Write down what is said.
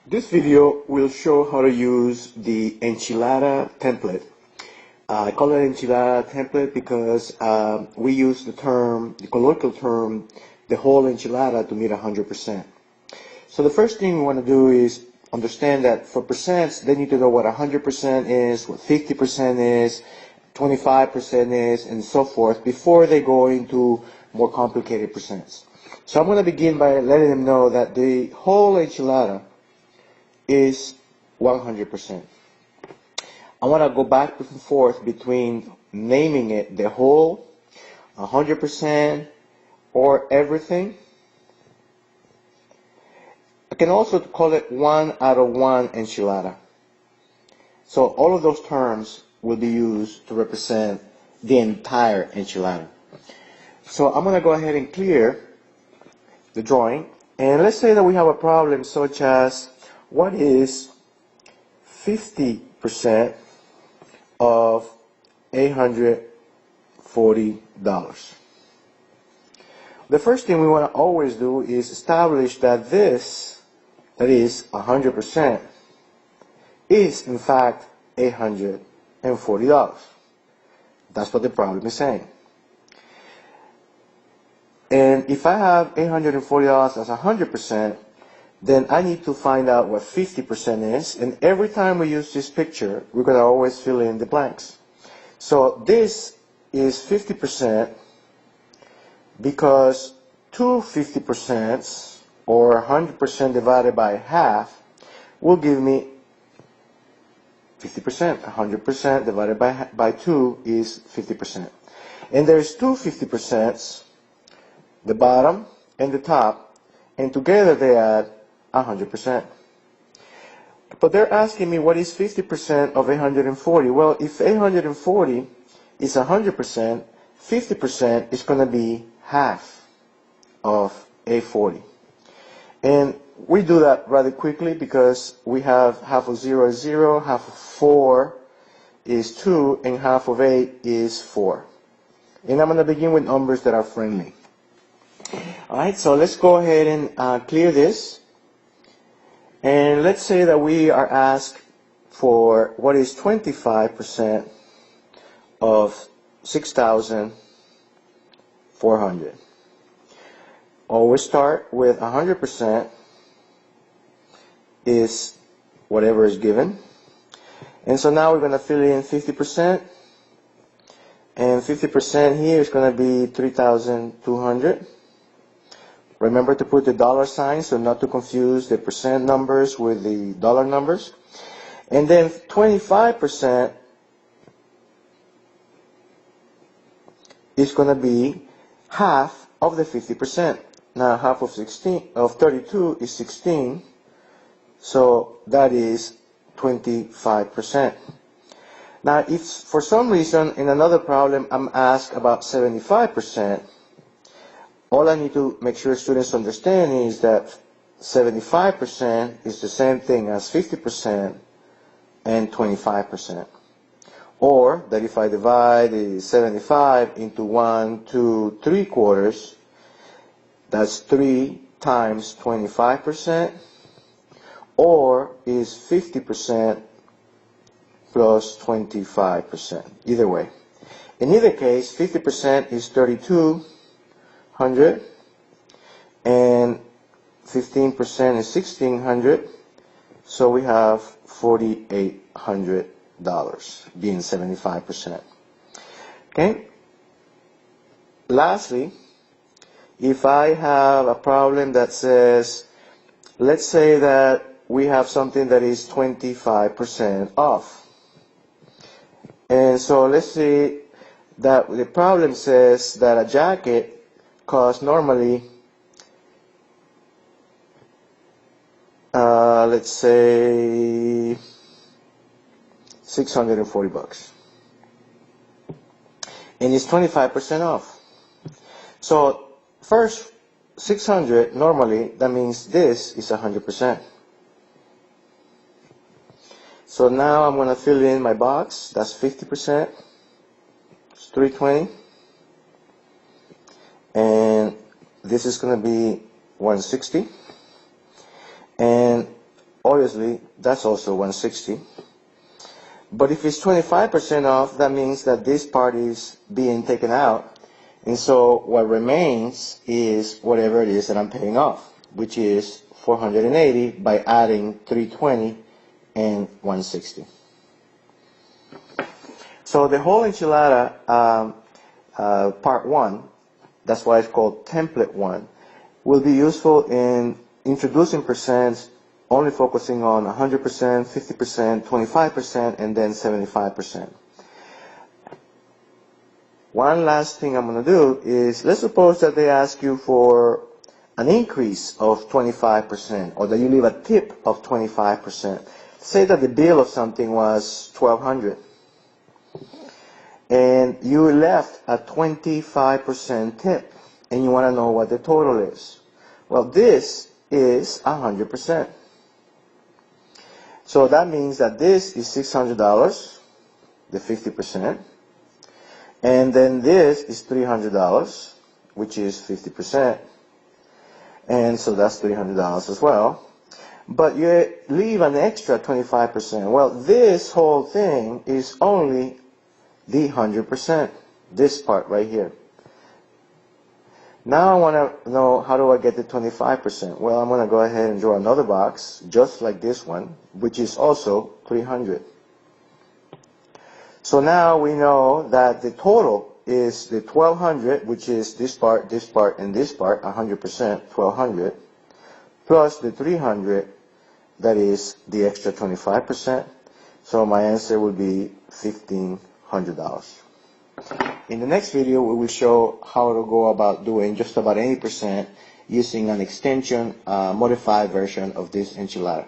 This video will show how to use the enchilada template. I call it enchilada template because we use the colloquial term, the whole enchilada to meet 100%. So the first thing we want to do is understand that for percents, they need to know what 100% is, what 50% is, 25% is, and so forth before they go into more complicated percents. So I'm going to begin by letting them know that the whole enchilada is 100%. I want to go back and forth between naming it the whole, 100%, or everything. I can also call it 1 out of 1 enchilada. So all of those terms will be used to represent the entire enchilada. So I'm going to go ahead and clear the drawing. And let's say that we have a problem such as, what is 50% of $840? The first thing we want to always do is establish that this, that is 100%, is in fact $840. That's what the problem is saying. And if I have $840 as 100%, then I need to find out what 50% is, and every time we use this picture, we're going to always fill in the blanks. So this is 50% because two 50%, or 100% divided by half, will give me 50%. 100% divided by 2 is 50%. And there's two 50%, the bottom and the top, and together they add 100%. But they're asking me what is 50% of 840. Well, if 840 is 100%, 50% is going to be half of 840. And we do that rather quickly because we have half of 0 is 0, half of 4 is 2, and half of 8 is 4. And I'm going to begin with numbers that are friendly. Alright, so let's go ahead and clear this. And let's say that we are asked for what is 25% of 6,400. Always start with 100% is whatever is given. And so now we're going to fill in 50%. And 50% here is going to be 3,200. Remember to put the dollar sign so not to confuse the percent numbers with the dollar numbers. And then 25% is going to be half of the 50%. Now half of 32 is 16. So that is 25%. Now if for some reason in another problem I'm asked about 75%, all I need to make sure students understand is that 75% is the same thing as 50% and 25%. Or that if I divide the 75 into 1, 2, 3 quarters, that's 3 times 25%, or is 50% plus 25%. Either way. In either case, 50% is 3,200, and 15% is 1,600, so we have $4,800 being 75%. Okay? Lastly, if I have a problem that says, let's say that we have something that is 25% off. And so let's say that the problem says that a jacket costs normally, let's say, $640, and it's 25% off. So first, 600 normally, that means this is 100%. So now I'm going to fill in my box. That's 50%. It's 320. And this is going to be 160. And obviously that's also 160. But if it's 25% off, that means that this part is being taken out. And so what remains is whatever it is that I'm paying off, which is 480 by adding 320 and 160. So the whole enchilada, part 1, that's why it's called template 1, will be useful in introducing percents, only focusing on 100%, 50%, 25%, and then 75%. One last thing I'm going to do is, let's suppose that they ask you for an increase of 25%, or that you leave a tip of 25%. Say that the bill of something was $1,200, and you left a 25% tip, and you want to know what the total is. Well, this is 100%. So that means that this is $600, the 50%, and then this is $300, which is 50%, and so that's $300 as well. But you leave an extra 25%. Well, this whole thing is only the 100%, this part right here. Now I want to know, how do I get the 25%? Well, I'm going to go ahead and draw another box, just like this one, which is also 300. So now we know that the total is the 1,200, which is this part, and this part, 100%, 1,200, plus the 300, that is the extra 25%. So my answer would be $1,500. In the next video, we will show how to go about doing just about any percent using an extension, modified version of this enchilada.